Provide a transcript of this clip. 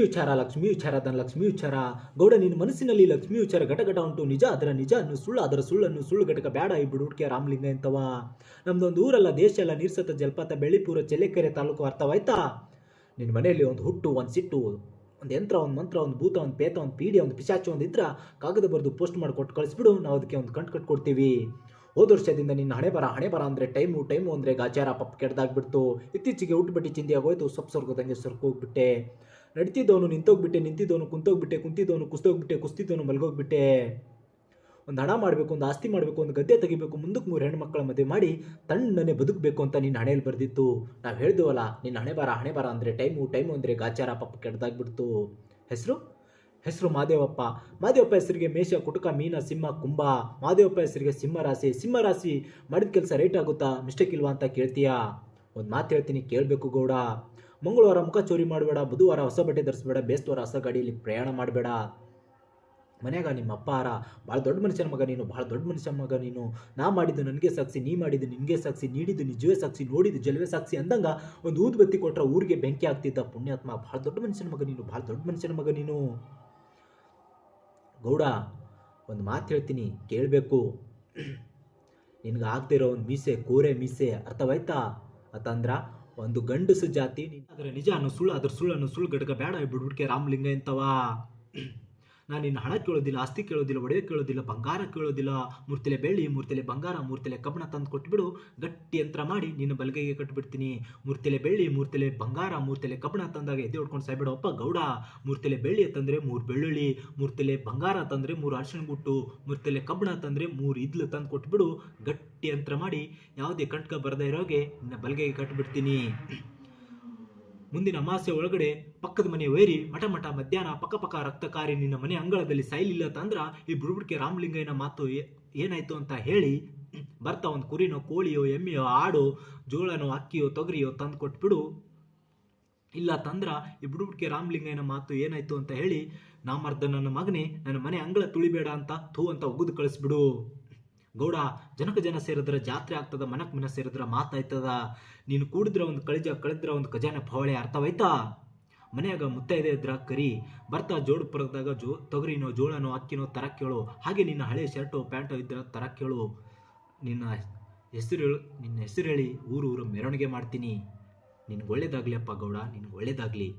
ವಿಚಾರ ಲಕ್ಷ್ಮೀ ವಿಚಾರ ಧನಲಕ್ಷ್ಮಿ ವಿಚಾರ. ಗೌಡ ನಿನ್ನ ಮನಸ್ಸಿನಲ್ಲಿ ಲಕ್ಷ್ಮೀ ವಿಚಾರ ಘಟಘಟ ಉಂಟು, ನಿಜ ಅದರ ನಿಜ ಅನ್ನು ಸುಳ್ಳು ಅದರ ಸುಳ್ಳನ್ನು ಸುಳ್ಳು ಘಟಕ ಬೇಡ ಈ ಬಿಡುಟ್ಕೆ ರಾಮಲಿಂಗ ಎಂತವ. ನಮ್ದೊಂದು ಊರಲ್ಲ ದೇಶ ಎಲ್ಲ ನೀರ್ಸತ ಜಲಪಾತ ಬೆಳ್ಳಿಪುರ ಚೆಲ್ಲೆಕೆರೆ ತಾಲೂಕು ಅರ್ಥವಾಯ್ತಾ. ನಿನ್ನ ಮನೆಯಲ್ಲಿ ಒಂದು ಹುಟ್ಟು ಒಂದು ಸಿಟ್ಟು ಒಂದು ಯಂತ್ರ ಒಂದು ಮಂತ್ರ ಒಂದು ಭೂತ ಒಂದು ಪೇತ ಒಂದು ಪೀಡಿ ಒಂದು ಪಿಶಾಚ ಒಂದು ಇದ್ರ ಕಾಗದ ಬರೆದು ಪೋಸ್ಟ್ ಮಾಡಿ ಕೊಟ್ಟು ಕಳಿಸ್ಬಿಡು, ನಾವು ಅದಕ್ಕೆ ಒಂದು ಕಂಟು ಕಟ್ಕೊಡ್ತೀವಿ. ಹೋದ ವರ್ಷದಿಂದ ನಿನ್ನ ಹಣೆ ಬರ ಅಂದರೆ ಟೈಮು ಅಂದರೆ ಗಾಚಾರ ಪಪ್ಪ ಕೆಡ್ದಾಗ್ಬಿಡ್ತು. ಇತ್ತೀಚೆಗೆ ಹುಟ್ಟುಬಟ್ಟಿ ಚಿಂದಿ ಆಗೋಯ್ತು, ಸೊಪ್ಪು ಸ್ವರ್ಗದಂಗೆ ಹೋಗ್ಬಿಟ್ಟೆ. ನಡೀತಿದ್ದವನು ನಿಂತೋಗ್ಬಿಟ್ಟೆ, ಕುಂತಿದ್ದವನು ಕುಸ್ತಿದ್ದವನು ಮಲ್ಗೋಗ್ಬಿಟ್ಟೆ. ಒಂದು ಹಣ ಮಾಡಬೇಕು, ಒಂದು ಆಸ್ತಿ ಮಾಡಬೇಕು, ಒಂದು ಗದ್ದೆ ತೆಗಿಬೇಕು, ಮುಂದಕ್ಕೆ 3 ಹೆಣ್ಮಕ್ಳ ಮದುವೆ ಮಾಡಿ ತಣ್ಣನೆ ಬದುಕಬೇಕು ಅಂತ ನಿನ್ನ ಹಣೆಯಲ್ಲಿ ಬರೆದಿತ್ತು. ನಾವು ಹೇಳ್ದೇವಲ್ಲ ನಿನ್ನ ಹಣೆ ಬರ ಅಂದರೆ ಟೈಮು ಅಂದರೆ ಗಾಚಾರ ಪಪ್ಪ ಕೆಡ್ದಾಗ್ಬಿಡ್ತು. ಹೆಸರು ಮಾದೇವಪ್ಪ ಹೆಸರಿಗೆ ಮೇಷ ಕುಟುಕ ಮೀನ ಸಿಂಹ ಕುಂಭ. ಮಾದೇವಪ್ಪ ಹೆಸರಿಗೆ ಸಿಂಹ ರಾಶಿ ಮಾಡಿದ ಕೆಲಸ ರೈಟ್ ಆಗುತ್ತಾ, ಮಿಸ್ಟೇಕ್ ಇಲ್ವಾ ಅಂತ ಕೇಳ್ತೀಯಾ. ಒಂದು ಮಾತು ಹೇಳ್ತೀನಿ ಕೇಳಬೇಕು ಗೌಡ. ಮಂಗಳವಾರ ಮುಖ ಚೋರಿ ಮಾಡಬೇಡ, ಬುಧವಾರ ಹೊಸ ಬಟ್ಟೆ ಧರಿಸಬೇಡ, ಬೇಸ್ತವಾರ ಹೊಸ ಗಾಡಿಯಲ್ಲಿ ಪ್ರಯಾಣ ಮಾಡಬೇಡ. ಮನ್ಯಾಗ ನಿಮ್ಮ ಅಪ್ಪ ಭಾಳ ದೊಡ್ಡ ಮನುಷ್ಯನ ಮಗ ನೀನು. ನಾ ಮಾಡಿದ್ದು ನನಗೆ ಸಾಕ್ಷಿ, ನೀ ಮಾಡಿದ್ದು ನಿನಗೆ ಸಾಕ್ಷಿ, ನೀಡಿದ್ದು ನಿಜವೇ ಸಾಕ್ಷಿ, ನೋಡಿದ್ದು ಜಲವೇ ಸಾಕ್ಷಿ ಅಂದಂಗ ಒಂದು ಊದ್ಬತ್ತಿ ಕೊಟ್ರೆ ಊರಿಗೆ ಬೆಂಕಿ ಆಗ್ತಿದ್ದ ಪುಣ್ಯಾತ್ಮ. ಭಾಳ ದೊಡ್ಡ ಮನುಷ್ಯನ ಮಗ ನೀನು. ಗೌಡ ಒಂದು ಮಾತು ಹೇಳ್ತೀನಿ ಕೇಳಬೇಕು. ನಿನಗೆ ಆಗ್ತಿರೋ ಒಂದು ಮೀಸೆ ಕೋರೆ ಮೀಸೆ ಅರ್ಥವಾಯ್ತಾ. ಅಂತಂದ್ರ ಒಂದು ಗಂಡಸು ಜಾತಿ ಅದರ ನಿಜ ಅನ್ನೋ ಸುಳ್ಳು ಅದರ ಸುಳ್ಳನ್ನು ಸುಳ್ಳು ಘಟಕ ಬೇಡ ಬಿಡ್ಬಿಡ್ಕೆ ರಾಮಲಿಂಗ ಎಂತವ. ನಾನು ನಿನ್ನ ಹಣ ಕೇಳೋದಿಲ್ಲ, ಆಸ್ತಿ ಕೇಳೋದಿಲ್ಲ, ಒಡವೆ ಕೇಳೋದಿಲ್ಲ, ಬಂಗಾರ ಕೇಳೋದಿಲ್ಲ. ಮೂರ್ತಿಲೆ ಬೆಳ್ಳಿ, ಮೂರ್ತಿಲೆ ಬಂಗಾರ, ಮೂರ್ತಿಲೆ ಕಬ್ಬಣ ತಂದು ಕೊಟ್ಬಿಡು, ಗಟ್ಟಿ ಯಂತ್ರ ಮಾಡಿ ನಿನ್ನ ಬಲಗೈಗೆ ಕಟ್ಟಿಬಿಡ್ತೀನಿ. ಮೂರ್ತಿಲೆ ಬೆಳ್ಳಿ, ಮೂರ್ತಿಲೆ ಬಂಗಾರ, ಮೂರ್ತಿಲೆ ಕಬ್ಬಣ ತಂದಾಗ ಎದೆ ಹೊಡ್ಕೊಂಡು ಸಾಯ್ಬೇಡಪ್ಪ ಗೌಡ. ಮೂರ್ತಿಲೆ ಬೆಳ್ಳಿ ಅಂತಂದರೆ 3 ಬೆಳ್ಳುಳ್ಳಿ, ಮೂರ್ತಿಲೆ ಬಂಗಾರ ಅಂತಂದರೆ 3 ಅರಿಶಿಣ ಗುಟ್ಟು, ಮೂರ್ತಿಲೆ ಕಬ್ಬಣ ಅಂತಂದರೆ 3 ಇದ್ಲು ತಂದು ಕೊಟ್ಬಿಡು, ಗಟ್ಟಿ ಯಂತ್ರ ಮಾಡಿ ಯಾವುದೇ ಕಂಟಕ ಬರದೇ ಇರೋಗೆ ನಿನ್ನ ಬಲಗೈಗೆ ಕಟ್ಟಿಬಿಡ್ತೀನಿ. ಮುಂದಿನ ಅಮಾಸೆ ಒಳಗಡೆ ಪಕ್ಕದ ಮನೆ ವೈರಿ ಮಠ ಮಧ್ಯಾಹ್ನ ಪಕ್ಕ ರಕ್ತಕಾರಿ ನಿನ್ನ ಮನೆ ಅಂಗಳದಲ್ಲಿ ಸಾಯ್ಲಿಲ್ಲ ತಂದ್ರ ಈ ಬುಡ್ಬುಡ್ಕೆ ರಾಮಲಿಂಗಯ್ಯನ ಮಾತು ಏನಾಯ್ತು ಅಂತ ಹೇಳಿ ಬರ್ತಾ ಒಂದು ಕುರಿನೋ ಕೋಳಿಯೋ ಎಮ್ಮೆಯೋ ಆಡೋ ಜೋಳನೋ ಅಕ್ಕಿಯೋ ತೊಗರಿಯೋ ತಂದು ಕೊಟ್ಬಿಡು. ಇಲ್ಲ ತಂದ್ರ ಈ ಬುಡ್ಬುಡ್ಕೆ ರಾಮಲಿಂಗಯ್ಯನ ಮಾತು ಏನಾಯ್ತು ಅಂತ ಹೇಳಿ ನಾಮರ್ದ ನನ್ನ ಮಗನೇ ನನ್ನ ಮನೆ ಅಂಗಳ ತುಳಿಬೇಡ ಅಂತ ಥೂ ಅಂತ ಒಗ್ದು ಕಳಿಸ್ಬಿಡು. ಗೌಡ ಜನ ಸೇರಿದ್ರೆ ಜಾತ್ರೆ ಆಗ್ತದ, ಮನ ಸೇರಿದ್ರೆ ಮಾತಾಯ್ತದ. ನೀನು ಕೂಡಿದ್ರ ಒಂದು ಕಳಿದ್ರ ಒಂದು ಖಜಾನೆ ಫವಳೆ ಅರ್ಥವಾಯ್ತಾ. ಮನೆಯಾಗ ಮುತ್ತೈದೆ ಇದ್ರ ಕರಿ ಬರ್ತಾ ಜೋಡು ಪರದಾಗ ತೊಗರಿನೋ ಜೋಳನೋ ಅಕ್ಕಿನೋ ತರ ಕೇಳು. ಹಾಗೆ ನಿನ್ನ ಹಳೆ ಶರ್ಟು ಪ್ಯಾಂಟು ಇದ್ರ ತರ ಕೇಳು. ನಿನ್ನ ಹೆಸರು ಹೇಳಿ ಊರು ಮೆರವಣಿಗೆ ಮಾಡ್ತೀನಿ. ನಿನ್ಗೆ ಒಳ್ಳೇದಾಗ್ಲಿ ಅಪ್ಪ ಗೌಡ, ನಿನ್ಗೆ ಒಳ್ಳೇದಾಗ್ಲಿ.